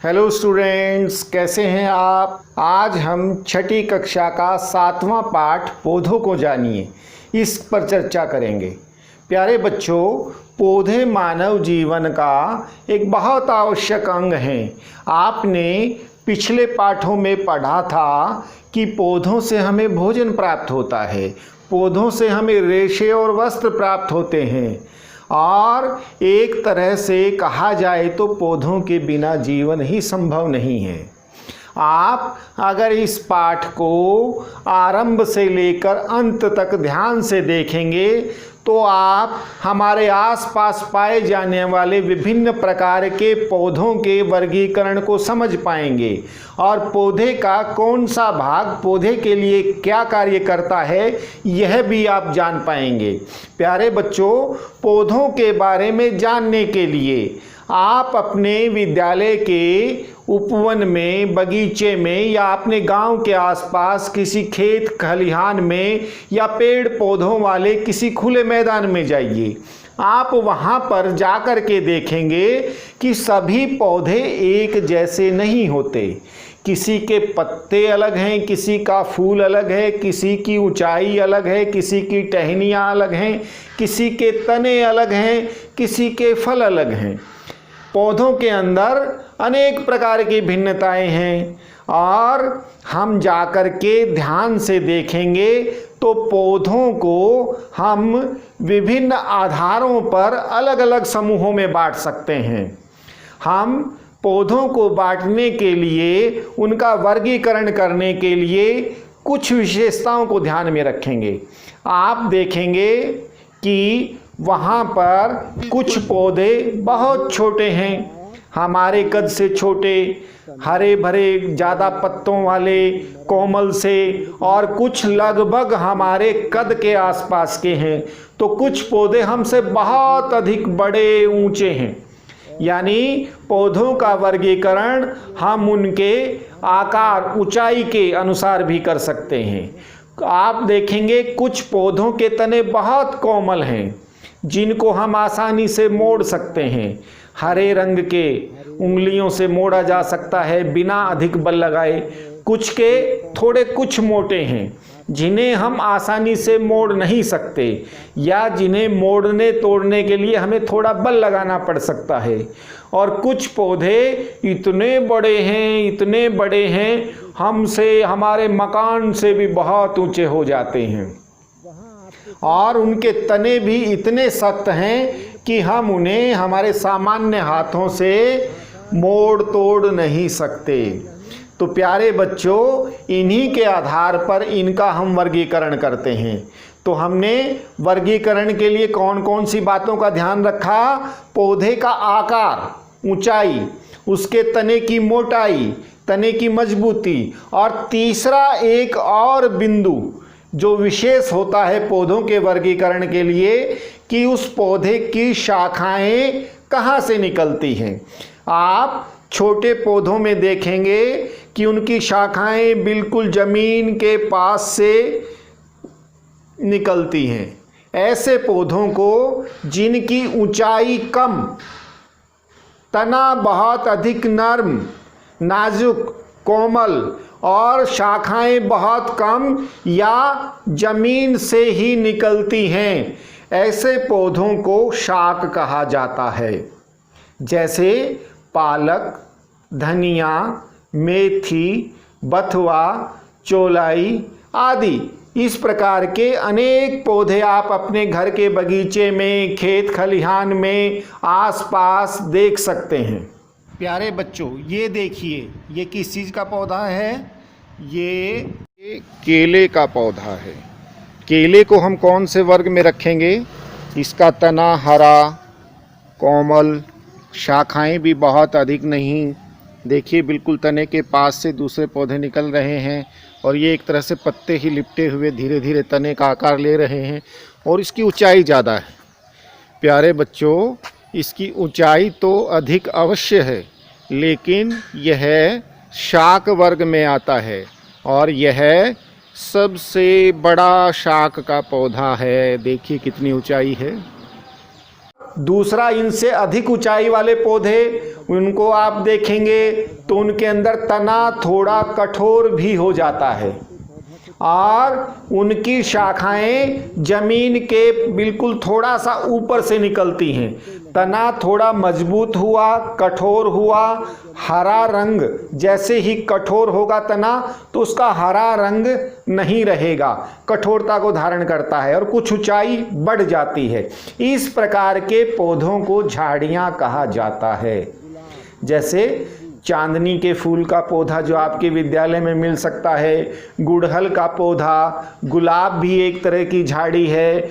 Hello students, कैसे हैं आप। आज हम छठी कक्षा का 7वां पाठ पौधों को जानिए इस पर चर्चा करेंगे। प्यारे बच्चों, पौधे मानव जीवन का एक बहुत आवश्यक अंग हैं। आपने पिछले पाठों में पढ़ा था कि पौधों से हमें भोजन प्राप्त होता है, पौधों से हमें रेशे और वस्त्र प्राप्त होते हैं और एक तरह से कहा जाए तो पौधों के बिना जीवन ही संभव नहीं है। आप अगर इस पाठ को आरंभ से लेकर अंत तक ध्यान से देखेंगे तो आप हमारे आसपास पाए जाने वाले विभिन्न प्रकार के पौधों के वर्गीकरण को समझ पाएंगे और पौधे का कौन सा भाग पौधे के लिए क्या कार्य करता है यह भी आप जान पाएंगे। प्यारे बच्चों, पौधों के बारे में जानने के लिए आप अपने विद्यालय के उपवन में, बगीचे में या अपने गांव के आसपास किसी खेत खलिहान में या पेड़ पौधों वाले किसी खुले मैदान में जाइए। आप वहां पर जाकर के देखेंगे कि सभी पौधे एक जैसे नहीं होते। किसी के पत्ते अलग हैं, किसी का फूल अलग है, किसी की ऊंचाई अलग है, किसी की टहनियाँ अलग हैं, किसी के तने अलग हैं, किसी के फल अलग हैं। पौधों के अंदर अनेक प्रकार की भिन्नताएं हैं और हम जाकर के ध्यान से देखेंगे तो पौधों को हम विभिन्न आधारों पर अलग अलग समूहों में बांट सकते हैं। हम पौधों को बांटने के लिए, उनका वर्गीकरण करने के लिए कुछ विशेषताओं को ध्यान में रखेंगे। आप देखेंगे कि वहाँ पर कुछ पौधे बहुत छोटे हैं, हमारे कद से छोटे, हरे भरे ज़्यादा पत्तों वाले, कोमल से, और कुछ लगभग हमारे कद के आसपास के हैं। तो कुछ पौधे हमसे बहुत अधिक बड़े, ऊंचे हैं। यानी पौधों का वर्गीकरण हम उनके आकार, ऊंचाई के अनुसार भी कर सकते हैं। आप देखेंगे कुछ पौधों के तने बहुत कोमल हैं जिनको हम आसानी से मोड़ सकते हैं। हरे रंग के, उंगलियों से मोड़ा जा सकता है बिना अधिक बल लगाए। कुछ के थोड़े कुछ मोटे हैं जिन्हें हम आसानी से मोड़ नहीं सकते या जिन्हें मोड़ने तोड़ने के लिए हमें थोड़ा बल लगाना पड़ सकता है। और कुछ पौधे इतने बड़े हैं, इतने बड़े हैं, हमसे, हमारे मकान से भी बहुत ऊंचे हो जाते हैं और उनके तने भी इतने सख्त हैं कि हम उन्हें हमारे सामान्य हाथों से मोड़ तोड़ नहीं सकते। तो प्यारे बच्चों, इन्हीं के आधार पर इनका हम वर्गीकरण करते हैं। तो हमने वर्गीकरण के लिए कौन कौन सी बातों का ध्यान रखा? पौधे का आकार, ऊंचाई, उसके तने की मोटाई, तने की मजबूती, और तीसरा एक और बिंदु जो विशेष होता है पौधों के वर्गीकरण के लिए कि उस पौधे की शाखाएं कहाँ से निकलती हैं। आप छोटे पौधों में देखेंगे कि उनकी शाखाएं बिल्कुल ज़मीन के पास से निकलती हैं। ऐसे पौधों को जिनकी ऊंचाई कम, तना बहुत अधिक नर्म, नाजुक, कोमल और शाखाएं बहुत कम या जमीन से ही निकलती हैं, ऐसे पौधों को शाक कहा जाता है। जैसे पालक, धनिया, मेथी, बथुआ, चौलाई आदि। इस प्रकार के अनेक पौधे आप अपने घर के बगीचे में, खेत खलिहान में, आसपास देख सकते हैं। प्यारे बच्चों, ये देखिए, ये किस चीज़ का पौधा है? ये केले का पौधा है। केले को हम कौन से वर्ग में रखेंगे? इसका तना हरा, कोमल, शाखाएं भी बहुत अधिक नहीं। देखिए, बिल्कुल तने के पास से दूसरे पौधे निकल रहे हैं और ये एक तरह से पत्ते ही लिपटे हुए धीरे धीरे तने का आकार ले रहे हैं और इसकी ऊंचाई ज़्यादा है। प्यारे बच्चों, इसकी ऊंचाई तो अधिक अवश्य है, लेकिन यह शाक वर्ग में आता है और यह सबसे बड़ा शाक का पौधा है। देखिए कितनी ऊंचाई है। दूसरा, इनसे अधिक ऊंचाई वाले पौधे, उनको आप देखेंगे तो उनके अंदर तना थोड़ा कठोर भी हो जाता है और उनकी शाखाएं जमीन के बिल्कुल थोड़ा सा ऊपर से निकलती हैं। तना थोड़ा मजबूत हुआ, कठोर हुआ, हरा रंग, जैसे ही कठोर होगा तना तो उसका हरा रंग नहीं रहेगा, कठोरता को धारण करता है और कुछ ऊंचाई बढ़ जाती है। इस प्रकार के पौधों को झाड़ियां कहा जाता है। जैसे चांदनी के फूल का पौधा जो आपके विद्यालय में मिल सकता है, गुड़हल का पौधा, गुलाब भी एक तरह की झाड़ी है,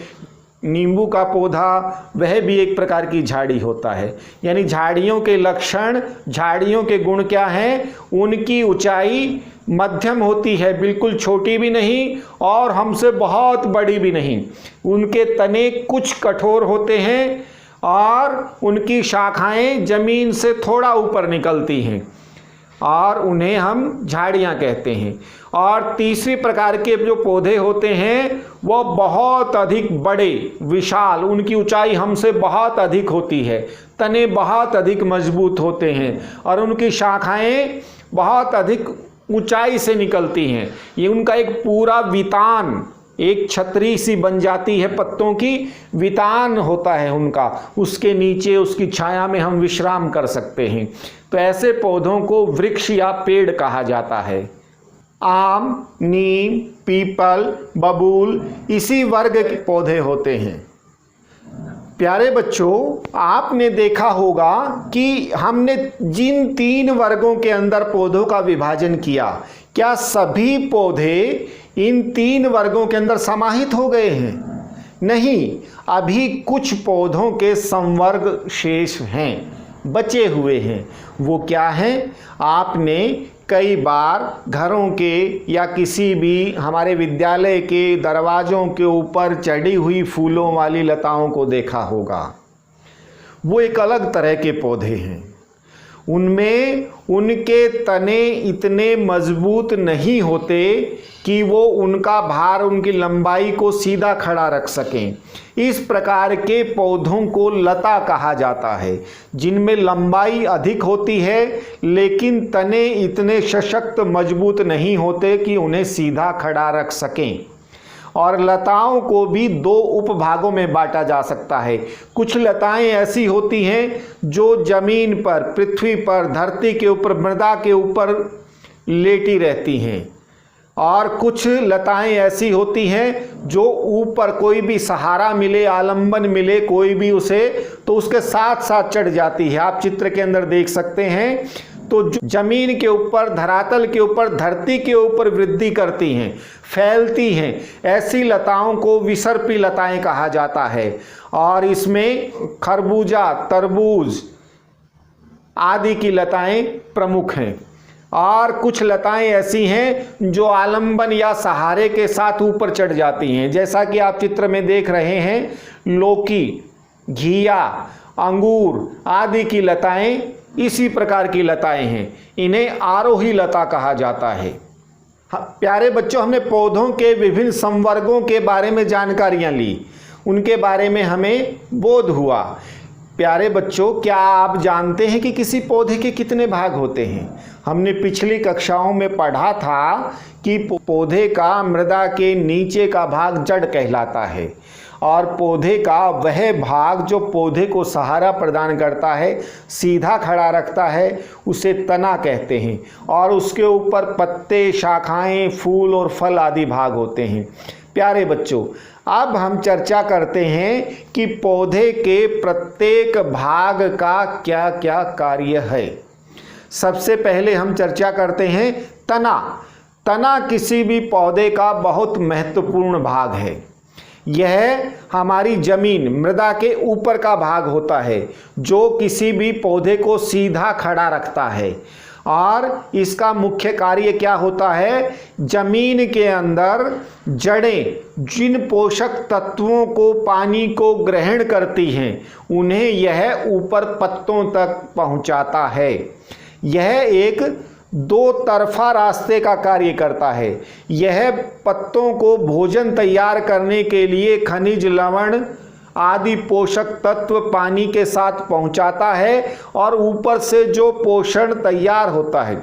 नींबू का पौधा वह भी एक प्रकार की झाड़ी होता है। यानी झाड़ियों के लक्षण, झाड़ियों के गुण क्या हैं? उनकी ऊंचाई मध्यम होती है, बिल्कुल छोटी भी नहीं और हमसे बहुत बड़ी भी नहीं। उनके तने कुछ कठोर होते हैं और उनकी शाखाएं जमीन से थोड़ा ऊपर निकलती हैं और उन्हें हम झाड़ियां कहते हैं। और तीसरी प्रकार के जो पौधे होते हैं वो बहुत अधिक बड़े, विशाल, उनकी ऊंचाई हमसे बहुत अधिक होती है, तने बहुत अधिक मजबूत होते हैं और उनकी शाखाएं बहुत अधिक ऊंचाई से निकलती हैं। ये उनका एक पूरा वितान, एक छतरी सी बन जाती है, पत्तों की वितान होता है उनका, उसके नीचे उसकी छाया में हम विश्राम कर सकते हैं। तो ऐसे पौधों को वृक्ष या पेड़ कहा जाता है। आम, नीम, पीपल, बबूल इसी वर्ग के पौधे होते हैं। प्यारे बच्चों, आपने देखा होगा कि हमने जिन 3 वर्गों के अंदर पौधों का विभाजन किया, क्या सभी पौधे इन 3 वर्गों के अंदर समाहित हो गए हैं? नहीं, अभी कुछ पौधों के संवर्ग शेष हैं, बचे हुए हैं। वो क्या हैं? आपने कई बार घरों के या किसी भी हमारे विद्यालय के दरवाज़ों के ऊपर चढ़ी हुई फूलों वाली लताओं को देखा होगा। वो एक अलग तरह के पौधे हैं। उनमें उनके तने इतने मजबूत नहीं होते कि वो उनका भार, उनकी लंबाई को सीधा खड़ा रख सकें। इस प्रकार के पौधों को लता कहा जाता है, जिनमें लंबाई अधिक होती है लेकिन तने इतने सशक्त मजबूत नहीं होते कि उन्हें सीधा खड़ा रख सकें। और लताओं को भी 2 उपभागों में बांटा जा सकता है। कुछ लताएं ऐसी होती हैं जो जमीन पर, पृथ्वी पर, धरती के ऊपर, मृदा के ऊपर लेटी रहती हैं और कुछ लताएं ऐसी होती हैं जो ऊपर कोई भी सहारा मिले, आलंबन मिले कोई भी उसे, तो उसके साथ साथ चढ़ जाती है। आप चित्र के अंदर देख सकते हैं। तो जमीन के ऊपर, धरातल के ऊपर, धरती के ऊपर वृद्धि करती हैं, फैलती हैं, ऐसी लताओं को विसर्पी लताएं कहा जाता है। और इसमें खरबूजा, तरबूज आदि की लताएं प्रमुख हैं। और कुछ लताएं ऐसी हैं जो आलंबन या सहारे के साथ ऊपर चढ़ जाती हैं, जैसा कि आप चित्र में देख रहे हैं। लौकी, घिया, अंगूर आदि की लताएं इसी प्रकार की लताएं हैं। इन्हें आरोही लता कहा जाता है। प्यारे बच्चों, हमने पौधों के विभिन्न संवर्गों के बारे में जानकारियां ली, उनके बारे में हमें बोध हुआ। प्यारे बच्चों, क्या आप जानते हैं कि किसी पौधे के कितने भाग होते हैं? हमने पिछली कक्षाओं में पढ़ा था कि पौधे का मृदा के नीचे का भाग जड़ कहलाता है और पौधे का वह भाग जो पौधे को सहारा प्रदान करता है, सीधा खड़ा रखता है, उसे तना कहते हैं। और उसके ऊपर पत्ते, शाखाएं, फूल और फल आदि भाग होते हैं। प्यारे बच्चों, अब हम चर्चा करते हैं कि पौधे के प्रत्येक भाग का क्या क्या कार्य है। सबसे पहले हम चर्चा करते हैं तना। तना किसी भी पौधे का बहुत महत्वपूर्ण भाग है। यह हमारी जमीन, मृदा के ऊपर का भाग होता है जो किसी भी पौधे को सीधा खड़ा रखता है। और इसका मुख्य कार्य क्या होता है? जमीन के अंदर जड़ें जिन पोषक तत्वों को, पानी को ग्रहण करती हैं, उन्हें यह ऊपर पत्तों तक पहुंचाता है। यह एक 2 तरफा रास्ते का कार्य करता है। यह पत्तों को भोजन तैयार करने के लिए खनिज, लवण आदि पोषक तत्व पानी के साथ पहुंचाता है और ऊपर से जो पोषण तैयार होता है,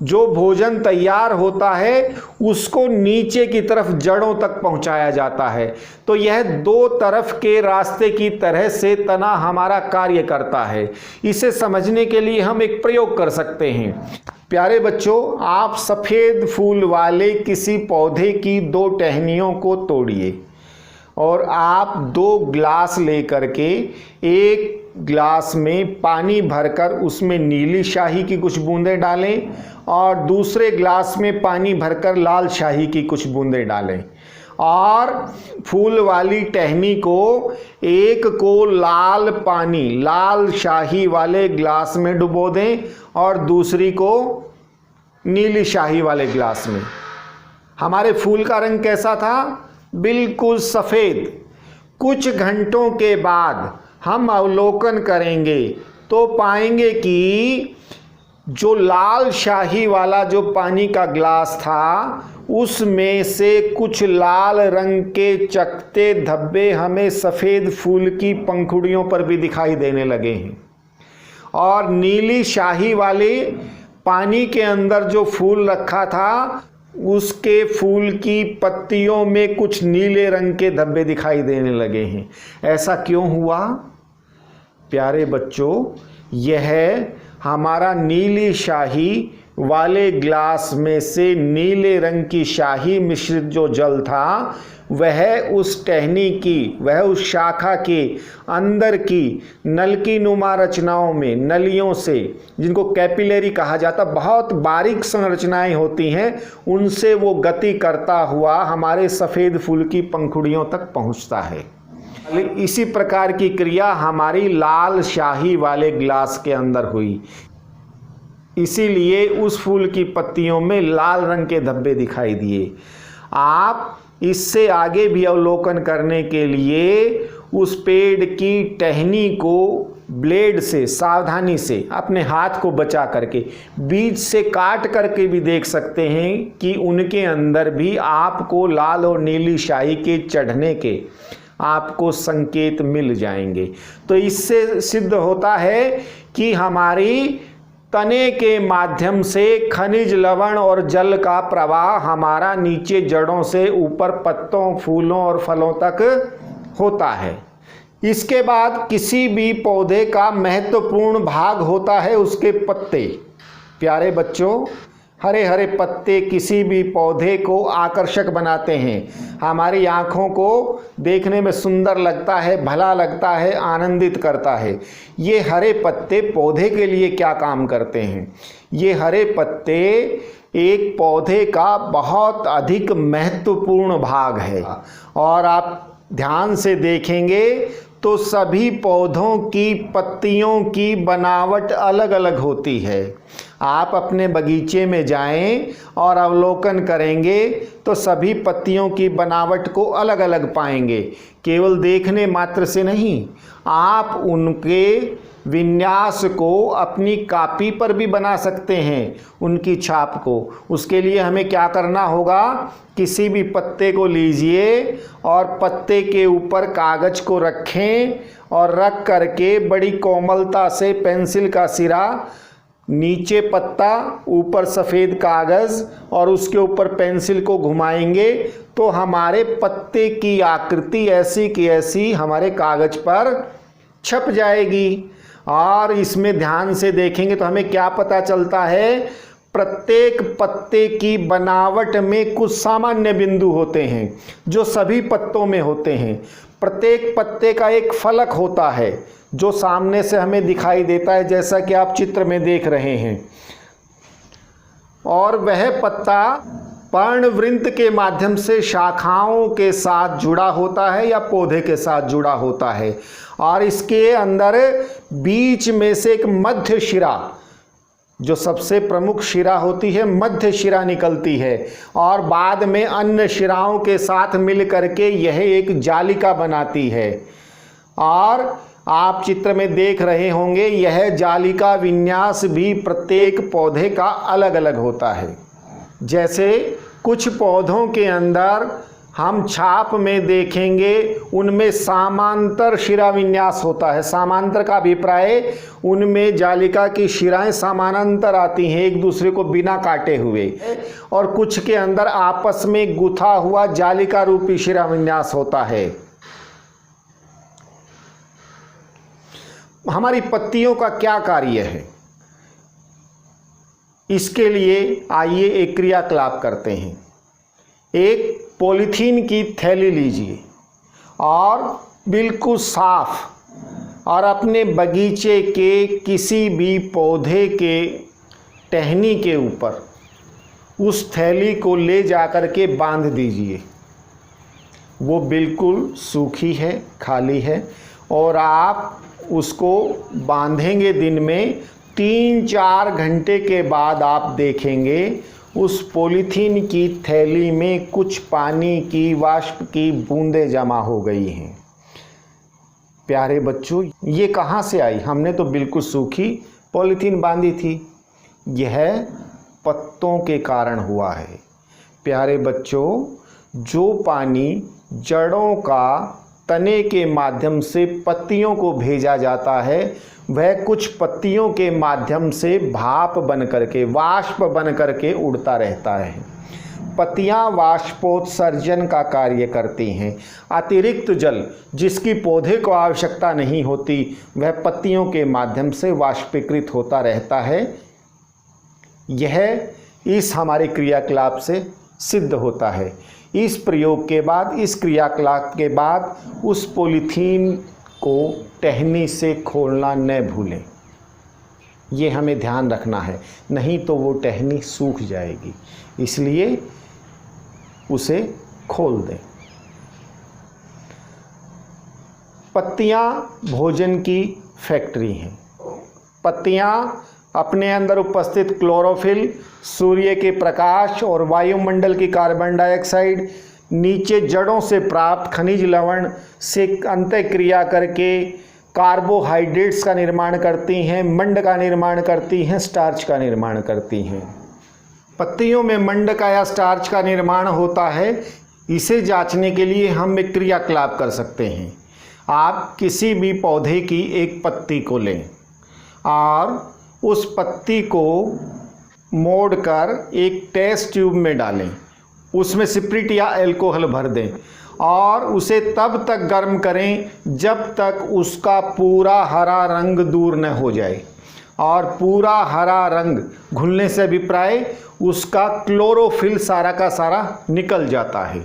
जो भोजन तैयार होता है, उसको नीचे की तरफ जड़ों तक पहुंचाया जाता है। तो यह दो तरफ के रास्ते की तरह से तना हमारा कार्य करता है। इसे समझने के लिए हम एक प्रयोग कर सकते हैं। प्यारे बच्चों, आप सफ़ेद फूल वाले किसी पौधे की दो टहनियों को तोड़िए और आप 2 ग्लास लेकर के एक ग्लास में पानी भरकर उसमें नीली शाही की कुछ बूंदें डालें और दूसरे ग्लास में पानी भरकर लाल शाही की कुछ बूंदें डालें और फूल वाली टहनी को एक को लाल पानी, लाल शाही वाले ग्लास में डुबो दें और दूसरी को नीली शाही वाले ग्लास में। हमारे फूल का रंग कैसा था? बिल्कुल सफ़ेद। कुछ घंटों के बाद हम अवलोकन करेंगे तो पाएंगे कि जो लाल शाही वाला जो पानी का ग्लास था, उसमें से कुछ लाल रंग के चकते धब्बे हमें सफ़ेद फूल की पंखुड़ियों पर भी दिखाई देने लगे हैं और नीली शाही वाले पानी के अंदर जो फूल रखा था, उसके फूल की पत्तियों में कुछ नीले रंग के धब्बे दिखाई देने लगे हैं। ऐसा क्यों हुआ? प्यारे बच्चों, यह हमारा नीली शाही वाले ग्लास में से नीले रंग की शाही मिश्रित जो जल था, वह उस टहनी की, वह उस शाखा के अंदर की नलकी नुमा रचनाओं में, नलियों से, जिनको कैपिलरी कहा जाता, बहुत बारीक संरचनाएं होती हैं, उनसे वो गति करता हुआ हमारे सफ़ेद फूल की पंखुड़ियों तक पहुंचता है। इसी प्रकार की क्रिया हमारी लाल शाही वाले ग्लास के अंदर हुई, इसीलिए उस फूल की पत्तियों में लाल रंग के धब्बे दिखाई दिए। आप इससे आगे भी अवलोकन करने के लिए उस पेड़ की टहनी को ब्लेड से सावधानी से अपने हाथ को बचा करके बीच से काट करके भी देख सकते हैं कि उनके अंदर भी आपको लाल और नीली शाही के चढ़ने के आपको संकेत मिल जाएंगे। तो इससे सिद्ध होता है कि हमारी तने के माध्यम से खनिज, लवण और जल का प्रवाह हमारा नीचे जड़ों से ऊपर पत्तों, फूलों और फलों तक होता है। इसके बाद किसी भी पौधे का महत्वपूर्ण भाग होता है उसके पत्ते। प्यारे बच्चों, हरे हरे पत्ते किसी भी पौधे को आकर्षक बनाते हैं, हमारी आँखों को देखने में सुंदर लगता है, भला लगता है, आनंदित करता है। ये हरे पत्ते पौधे के लिए क्या काम करते हैं? ये हरे पत्ते एक पौधे का बहुत अधिक महत्वपूर्ण भाग है और आप ध्यान से देखेंगे तो सभी पौधों की पत्तियों की बनावट अलग अलग होती है। आप अपने बगीचे में जाएं और अवलोकन करेंगे तो सभी पत्तियों की बनावट को अलग अलग पाएंगे। केवल देखने मात्र से नहीं, आप उनके विन्यास को अपनी कॉपी पर भी बना सकते हैं, उनकी छाप को। उसके लिए हमें क्या करना होगा? किसी भी पत्ते को लीजिए और पत्ते के ऊपर कागज़ को रखें और रख करके बड़ी कोमलता से पेंसिल का सिरा, नीचे पत्ता, ऊपर सफ़ेद कागज़ और उसके ऊपर पेंसिल को घुमाएंगे तो हमारे पत्ते की आकृति ऐसी की ऐसी हमारे कागज़ पर छप जाएगी। और इसमें ध्यान से देखेंगे तो हमें क्या पता चलता है? प्रत्येक पत्ते की बनावट में कुछ सामान्य बिंदु होते हैं जो सभी पत्तों में होते हैं। प्रत्येक पत्ते का एक फलक होता है जो सामने से हमें दिखाई देता है, जैसा कि आप चित्र में देख रहे हैं। और वह पत्ता पर्णवृंत के माध्यम से शाखाओं के साथ जुड़ा होता है या पौधे के साथ जुड़ा होता है और इसके अंदर बीच में से एक मध्य शिरा, जो सबसे प्रमुख शिरा होती है, मध्य शिरा निकलती है और बाद में अन्य शिराओं के साथ मिल करके यह एक जालिका बनाती है। और आप चित्र में देख रहे होंगे यह जालिका विन्यास भी प्रत्येक पौधे का अलग अलग होता है। जैसे कुछ पौधों के अंदर हम छाप में देखेंगे उनमें समांतर शिरा विन्यास होता है। समांतर का अभिप्राय उनमें जालिका की शिराएं समानांतर आती हैं एक दूसरे को बिना काटे हुए, और कुछ के अंदर आपस में गुथा हुआ जालिका रूपी शिरा विन्यास होता है। हमारी पत्तियों का क्या कार्य है, इसके लिए आइए एक क्रियाकलाप करते हैं। एक पॉलीथीन की थैली लीजिए और बिल्कुल साफ और अपने बगीचे के किसी भी पौधे के टहनी के ऊपर उस थैली को ले जाकर के बांध दीजिए। वो बिल्कुल सूखी है, खाली है, और आप उसको बांधेंगे दिन में 3-4 घंटे के बाद आप देखेंगे उस पॉलीथीन की थैली में कुछ पानी की वाष्प की बूंदें जमा हो गई हैं। प्यारे बच्चों, ये कहाँ से आई? हमने तो बिल्कुल सूखी पॉलीथीन बांधी थी। यह पत्तों के कारण हुआ है। प्यारे बच्चों, जो पानी जड़ों का तने के माध्यम से पत्तियों को भेजा जाता है, वह कुछ पत्तियों के माध्यम से भाप बन करके, वाष्प बन करके उड़ता रहता है। पत्तियां वाष्पोत्सर्जन का कार्य करती हैं। अतिरिक्त जल जिसकी पौधे को आवश्यकता नहीं होती, वह पत्तियों के माध्यम से वाष्पीकृत होता रहता है। यह इस हमारे क्रियाकलाप से सिद्ध होता है। इस प्रयोग के बाद, इस क्रियाकलाप के बाद उस पॉलीथीन को टहनी से खोलना न भूलें। ये हमें ध्यान रखना है, नहीं तो वो टहनी सूख जाएगी, इसलिए उसे खोल दें। पत्तियां भोजन की फैक्ट्री हैं। पत्तियां अपने अंदर उपस्थित क्लोरोफिल, सूर्य के प्रकाश और वायुमंडल की कार्बन डाइऑक्साइड, नीचे जड़ों से प्राप्त खनिज लवण से अंतःक्रिया करके कार्बोहाइड्रेट्स का निर्माण करती हैं, मंड का निर्माण करती हैं, स्टार्च का निर्माण करती हैं। पत्तियों में मंड का या स्टार्च का निर्माण होता है। इसे जांचने के लिए हम एक क्रियाकलाप कर सकते हैं। आप किसी भी पौधे की एक पत्ती को लें और उस पत्ती को मोड़कर एक टेस्ट ट्यूब में डालें, उसमें स्पिरिट या अल्कोहल भर दें और उसे तब तक गर्म करें जब तक उसका पूरा हरा रंग दूर न हो जाए। और पूरा हरा रंग घुलने से अभिप्राय उसका क्लोरोफिल सारा का सारा निकल जाता है,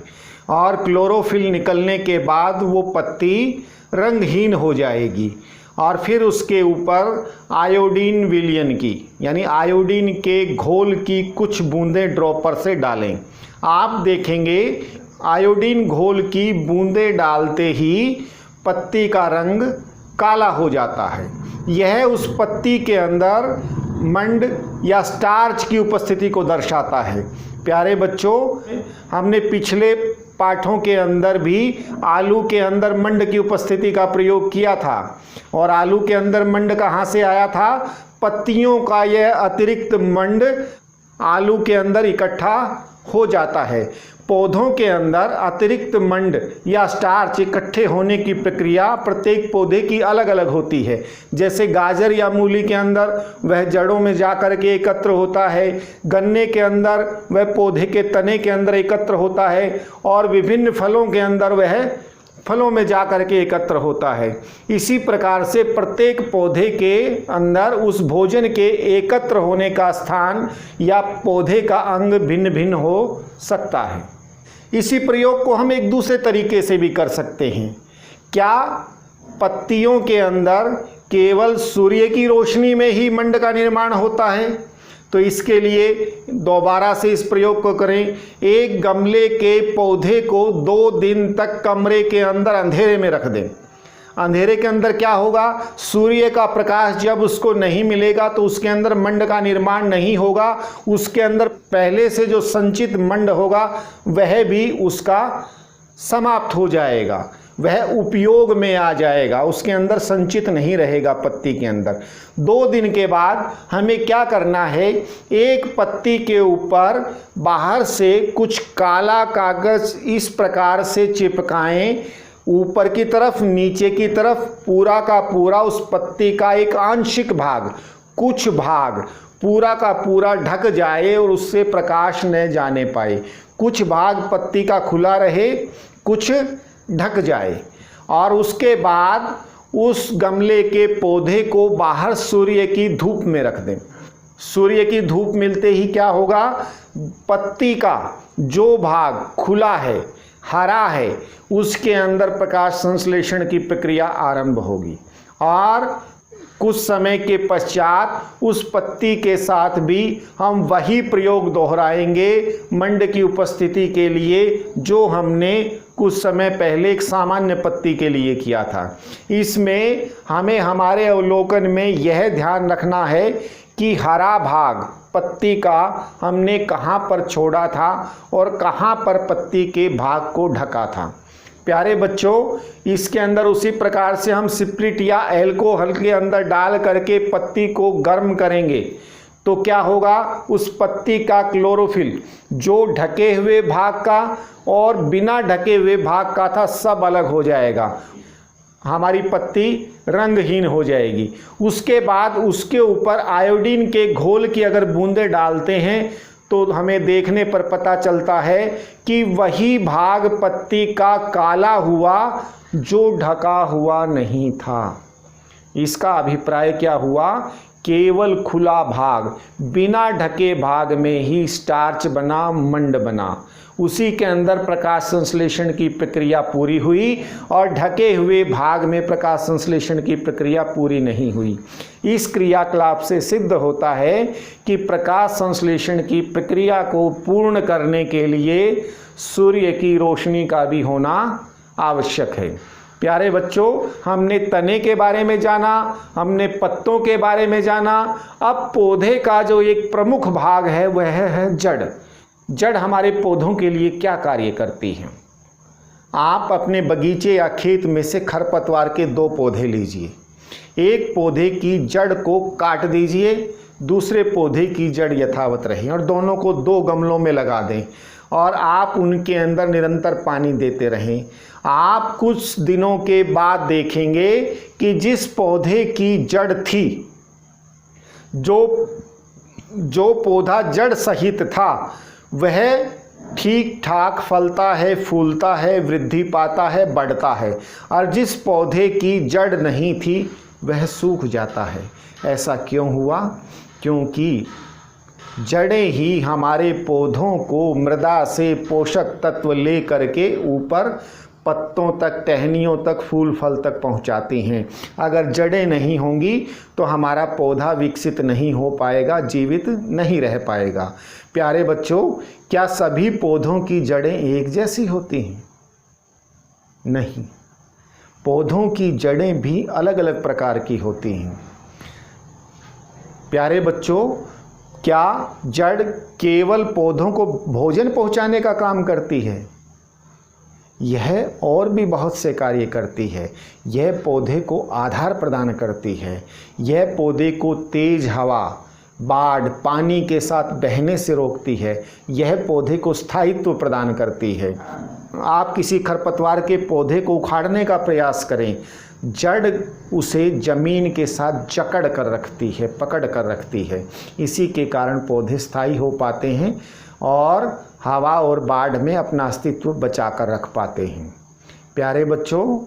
और क्लोरोफिल निकलने के बाद वो पत्ती रंगहीन हो जाएगी। और फिर उसके ऊपर आयोडीन विलयन की, यानी आयोडीन के घोल की कुछ बूंदें ड्रॉपर से डालें। आप देखेंगे आयोडीन घोल की बूंदें डालते ही पत्ती का रंग काला हो जाता है। यह उस पत्ती के अंदर मंड या स्टार्च की उपस्थिति को दर्शाता है। प्यारे बच्चों, हमने पिछले पाठों के अंदर भी आलू के अंदर मंड की उपस्थिति का प्रयोग किया था, और आलू के अंदर मंड कहाँ से आया था? पत्तियों का यह अतिरिक्त मंड आलू के अंदर इकट्ठा हो जाता है। पौधों के अंदर अतिरिक्त मंड या स्टार्च इकट्ठे होने की प्रक्रिया प्रत्येक पौधे की अलग अलग होती है। जैसे गाजर या मूली के अंदर वह जड़ों में जाकर के एकत्र होता है, गन्ने के अंदर वह पौधे के तने के अंदर एकत्र होता है, और विभिन्न फलों के अंदर वह फलों में जा कर के एकत्र होता है। इसी प्रकार से प्रत्येक पौधे के अंदर उस भोजन के एकत्र होने का स्थान या पौधे का अंग भिन्न भिन्न हो सकता है। इसी प्रयोग को हम एक दूसरे तरीके से भी कर सकते हैं। क्या पत्तियों के अंदर केवल सूर्य की रोशनी में ही मंड का निर्माण होता है? तो इसके लिए दोबारा से इस प्रयोग को करें। एक गमले के पौधे को 2 दिन तक कमरे के अंदर अंधेरे में रख दें। अंधेरे के अंदर क्या होगा? सूर्य का प्रकाश जब उसको नहीं मिलेगा तो उसके अंदर मंड का निर्माण नहीं होगा। उसके अंदर पहले से जो संचित मंड होगा वह भी उसका समाप्त हो जाएगा। वह उपयोग में आ जाएगा, उसके अंदर संचित नहीं रहेगा पत्ती के अंदर। 2 दिन के बाद हमें क्या करना है, एक पत्ती के ऊपर बाहर से कुछ काला कागज इस प्रकार से चिपकाएं, ऊपर की तरफ नीचे की तरफ पूरा का पूरा उस पत्ती का एक आंशिक भाग, कुछ भाग पूरा का पूरा ढक जाए और उससे प्रकाश न जाने पाए। कुछ भाग पत्ती का खुला रहे, कुछ ढक जाए। और उसके बाद उस गमले के पौधे को बाहर सूर्य की धूप में रख दें। सूर्य की धूप मिलते ही क्या होगा, पत्ती का जो भाग खुला है, हरा है, उसके अंदर प्रकाश संश्लेषण की प्रक्रिया आरंभ होगी। और कुछ समय के पश्चात उस पत्ती के साथ भी हम वही प्रयोग दोहराएंगे मंड की उपस्थिति के लिए, जो हमने कुछ समय पहले एक सामान्य पत्ती के लिए किया था। इसमें हमें हमारे अवलोकन में यह ध्यान रखना है कि हरा भाग पत्ती का हमने कहाँ पर छोड़ा था और कहाँ पर पत्ती के भाग को ढका था। प्यारे बच्चों, इसके अंदर उसी प्रकार से हम स्पिरिट या अल्कोहल के अंदर डाल करके पत्ती को गर्म करेंगे तो क्या होगा, उस पत्ती का क्लोरोफिल जो ढके हुए भाग का और बिना ढके हुए भाग का था सब अलग हो जाएगा, हमारी पत्ती रंगहीन हो जाएगी। उसके बाद उसके ऊपर आयोडीन के घोल की अगर बूंदें डालते हैं तो हमें देखने पर पता चलता है कि वही भाग पत्ती का काला हुआ जो ढका हुआ नहीं था। इसका अभिप्राय क्या हुआ, केवल खुला भाग, बिना ढके भाग में ही स्टार्च बना, मंड बना। उसी के अंदर प्रकाश संश्लेषण की प्रक्रिया पूरी हुई और ढके हुए भाग में प्रकाश संश्लेषण की प्रक्रिया पूरी नहीं हुई। इस क्रियाकलाप से सिद्ध होता है कि प्रकाश संश्लेषण की प्रक्रिया को पूर्ण करने के लिए सूर्य की रोशनी का भी होना आवश्यक है। प्यारे बच्चों, हमने तने के बारे में जाना, हमने पत्तों के बारे में जाना। अब पौधे का जो एक प्रमुख भाग है वह है जड़। जड़ हमारे पौधों के लिए क्या कार्य करती है। आप अपने बगीचे या खेत में से खरपतवार के 2 पौधे लीजिए, एक पौधे की जड़ को काट दीजिए, दूसरे पौधे की जड़ यथावत रहे और दोनों को 2 गमलों में लगा दें और आप उनके अंदर निरंतर पानी देते रहें। आप कुछ दिनों के बाद देखेंगे कि जिस पौधे की जड़ थी, जो पौधा जड़ सहित था, वह ठीक ठाक फलता है, फूलता है, वृद्धि पाता है, बढ़ता है, और जिस पौधे की जड़ नहीं थी वह सूख जाता है। ऐसा क्यों हुआ? क्योंकि जड़ें ही हमारे पौधों को मृदा से पोषक तत्व ले करके ऊपर पत्तों तक, टहनियों तक, फूल फल तक पहुंचाती हैं। अगर जड़ें नहीं होंगी तो हमारा पौधा विकसित नहीं हो पाएगा, जीवित नहीं रह पाएगा। प्यारे बच्चों, क्या सभी पौधों की जड़ें एक जैसी होती हैं? नहीं, पौधों की जड़ें भी अलग अलग प्रकार की होती हैं। प्यारे बच्चों, क्या जड़ केवल पौधों को भोजन पहुंचाने का काम करती है? यह और भी बहुत से कार्य करती है। यह पौधे को आधार प्रदान करती है। यह पौधे को तेज हवा, बाढ़, पानी के साथ बहने से रोकती है। यह पौधे को स्थायित्व प्रदान करती है। आप किसी खरपतवार के पौधे को उखाड़ने का प्रयास करें, जड़ उसे जमीन के साथ जकड़ कर रखती है, पकड़ कर रखती है। इसी के कारण पौधे स्थायी हो पाते हैं और हवा और बाढ़ में अपना अस्तित्व बचा कर रख पाते हैं। प्यारे बच्चों,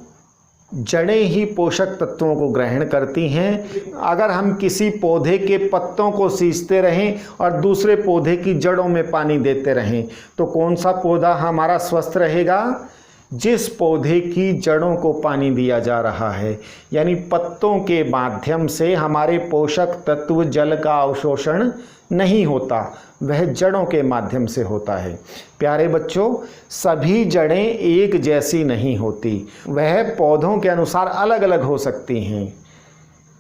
जड़ें ही पोषक तत्वों को ग्रहण करती हैं। अगर हम किसी पौधे के पत्तों को सींचते रहें और दूसरे पौधे की जड़ों में पानी देते रहें तो कौन सा पौधा हमारा स्वस्थ रहेगा? जिस पौधे की जड़ों को पानी दिया जा रहा है, यानी पत्तों के माध्यम से हमारे पोषक तत्व, जल का अवशोषण नहीं होता, वह जड़ों के माध्यम से होता है। प्यारे बच्चों, सभी जड़ें एक जैसी नहीं होती, वह पौधों के अनुसार अलग अलग हो सकती हैं।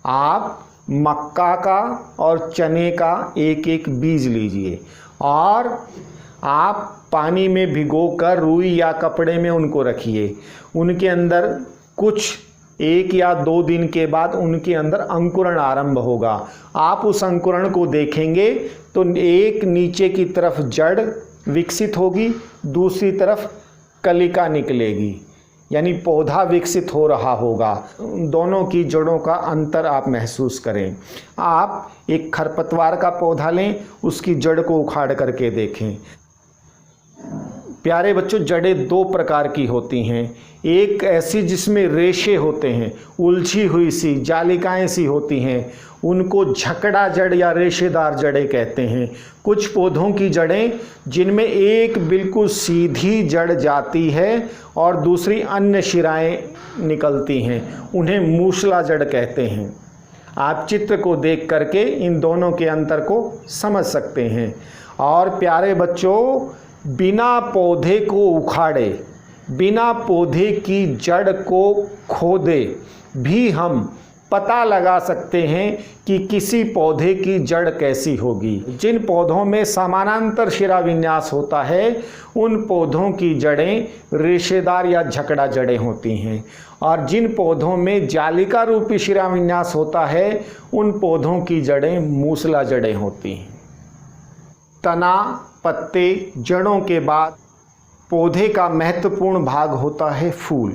आप मक्का का और चने का एक एक बीज लीजिए और आप पानी में भिगोकर रुई या कपड़े में उनको रखिए। उनके अंदर कुछ 1 या 2 दिन के बाद उनके अंदर अंकुरण आरंभ होगा। आप उस अंकुरण को देखेंगे तो एक नीचे की तरफ जड़ विकसित होगी, दूसरी तरफ कलिका निकलेगी, यानी पौधा विकसित हो रहा होगा। दोनों की जड़ों का अंतर आप महसूस करें। आप एक खरपतवार का पौधा लें, उसकी जड़ को उखाड़ करके देखें। प्यारे बच्चों, जड़ें 2 प्रकार की होती हैं। एक ऐसी जिसमें रेशे होते हैं, उलझी हुई सी जालिकाएं सी होती हैं, उनको झकड़ा जड़ या रेशेदार जड़ें कहते हैं। कुछ पौधों की जड़ें जिनमें एक बिल्कुल सीधी जड़ जाती है और दूसरी अन्य शिराएं निकलती हैं, उन्हें मूसला जड़ कहते हैं। आप चित्र को देख करके इन दोनों के अंतर को समझ सकते हैं। और प्यारे बच्चों, बिना पौधे को उखाड़े, बिना पौधे की जड़ को खोदे भी हम पता लगा सकते हैं कि किसी पौधे की जड़ कैसी होगी। जिन पौधों में समानांतर शिरा विन्यास होता है उन पौधों की जड़ें रेशेदार या झकड़ा जड़ें होती हैं, और जिन पौधों में जालिका रूपी शिरा विन्यास होता है उन पौधों की जड़ें मूसला जड़ें होती हैं। तना, पत्ते, जड़ों के बाद पौधे का महत्वपूर्ण भाग होता है फूल।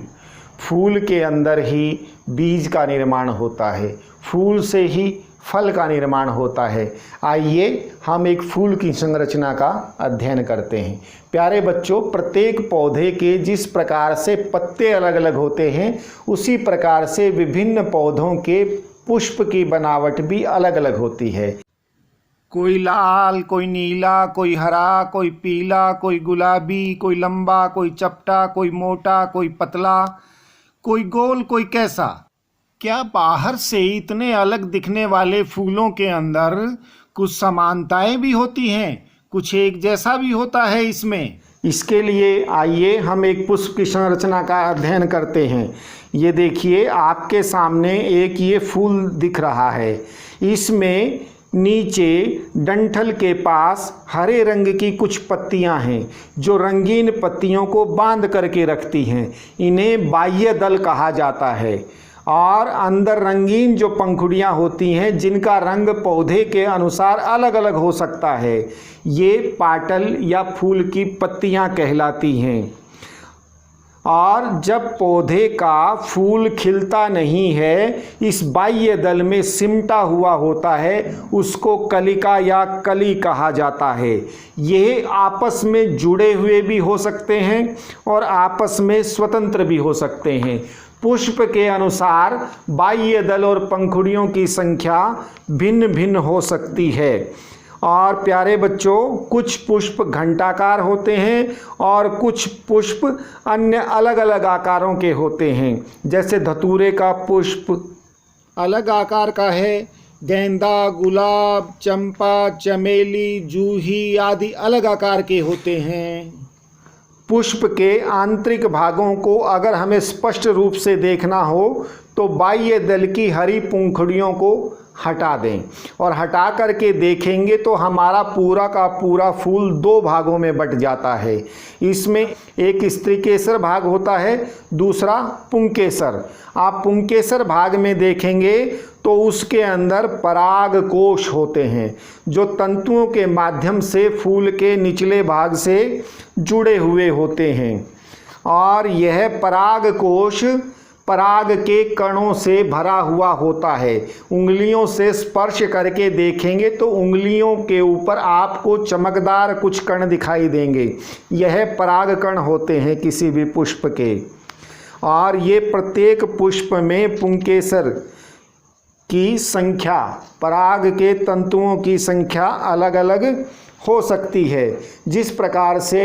फूल के अंदर ही बीज का निर्माण होता है, फूल से ही फल का निर्माण होता है। आइए हम एक फूल की संरचना का अध्ययन करते हैं। प्यारे बच्चों, प्रत्येक पौधे के जिस प्रकार से पत्ते अलग अलग होते हैं, उसी प्रकार से विभिन्न पौधों के पुष्प की बनावट भी अलग अलग होती है। कोई लाल, कोई नीला, कोई हरा, कोई पीला, कोई गुलाबी, कोई लंबा, कोई चपटा, कोई मोटा, कोई पतला, कोई गोल, कोई कैसा। क्या बाहर से इतने अलग दिखने वाले फूलों के अंदर कुछ समानताएं भी होती हैं, कुछ एक जैसा भी होता है इसमें? इसके लिए आइए हम एक पुष्प की संरचना का अध्ययन करते हैं। ये देखिए, आपके सामने एक ये फूल दिख रहा है। इसमें नीचे डंठल के पास हरे रंग की कुछ पत्तियां हैं जो रंगीन पत्तियों को बांध करके रखती हैं। इन्हें बाह्य दल कहा जाता है। और अंदर रंगीन जो पंखुड़ियां होती हैं जिनका रंग पौधे के अनुसार अलग अलग हो सकता है, ये पाटल या फूल की पत्तियां कहलाती हैं। और जब पौधे का फूल खिलता नहीं है, इस बाह्य दल में सिमटा हुआ होता है, उसको कलिका या कली कहा जाता है। ये आपस में जुड़े हुए भी हो सकते हैं और आपस में स्वतंत्र भी हो सकते हैं। पुष्प के अनुसार बाह्य दल और पंखुड़ियों की संख्या भिन्न भिन्न हो सकती है। और प्यारे बच्चों, कुछ पुष्प घंटाकार होते हैं और कुछ पुष्प अन्य अलग अलग आकारों के होते हैं। जैसे धतूरे का पुष्प अलग आकार का है, गेंदा, गुलाब, चंपा, चमेली, जूही आदि अलग आकार के होते हैं। पुष्प के आंतरिक भागों को अगर हमें स्पष्ट रूप से देखना हो तो बाह्य दल की हरी पंखुड़ियों को हटा दें और हटा करके देखेंगे तो हमारा पूरा का पूरा फूल 2 भागों में बट जाता है। इसमें एक स्त्रीकेसर भाग होता है, दूसरा पुंकेसर। आप पुंकेसर भाग में देखेंगे तो उसके अंदर पराग कोश होते हैं जो तंतुओं के माध्यम से फूल के निचले भाग से जुड़े हुए होते हैं। और यह पराग कोश पराग के कणों से भरा हुआ होता है। उंगलियों से स्पर्श करके देखेंगे तो उंगलियों के ऊपर आपको चमकदार कुछ कण दिखाई देंगे। यह पराग कण होते हैं किसी भी पुष्प के। और ये प्रत्येक पुष्प में पुंकेसर की संख्या, पराग के तंतुओं की संख्या अलग अलग हो सकती है। जिस प्रकार से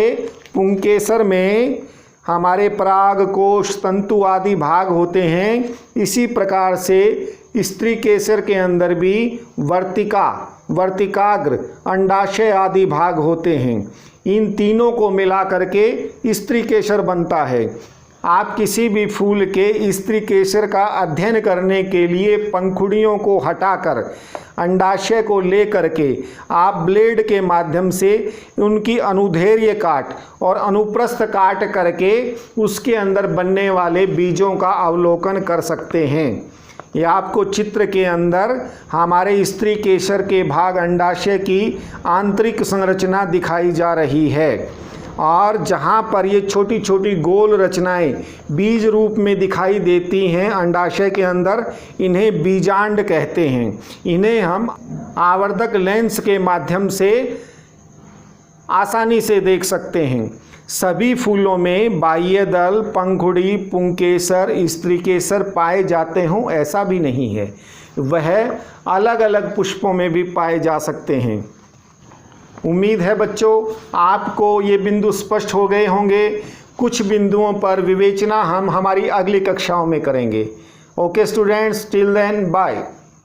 पुंकेसर में हमारे पराग कोश, तंतु आदि भाग होते हैं, इसी प्रकार से स्त्रीकेसर के अंदर भी वर्तिका, वर्तिकाग्र, अंडाशय आदि भाग होते हैं। इन तीनों को मिला करके स्त्रीकेसर बनता है। आप किसी भी फूल के स्त्री केसर का अध्ययन करने के लिए पंखुड़ियों को हटाकर अंडाशय को ले करके आप ब्लेड के माध्यम से उनकी अनुदैर्ध्य काट और अनुप्रस्थ काट करके उसके अंदर बनने वाले बीजों का अवलोकन कर सकते हैं। यह आपको चित्र के अंदर हमारे स्त्री केसर के भाग अंडाशय की आंतरिक संरचना दिखाई जा रही है और जहाँ पर ये छोटी छोटी गोल रचनाएं बीज रूप में दिखाई देती हैं अंडाशय के अंदर, इन्हें बीजांड कहते हैं। इन्हें हम आवर्धक लेंस के माध्यम से आसानी से देख सकते हैं। सभी फूलों में बाह्य दल, पंखुड़ी, पुंकेसर, स्त्री केसर पाए जाते हों ऐसा भी नहीं है, वह अलग अलग पुष्पों में भी पाए जा सकते हैं। उम्मीद है बच्चों आपको ये बिंदु स्पष्ट हो गए होंगे। कुछ बिंदुओं पर विवेचना हम हमारी अगली कक्षाओं में करेंगे। Okay students, till then bye.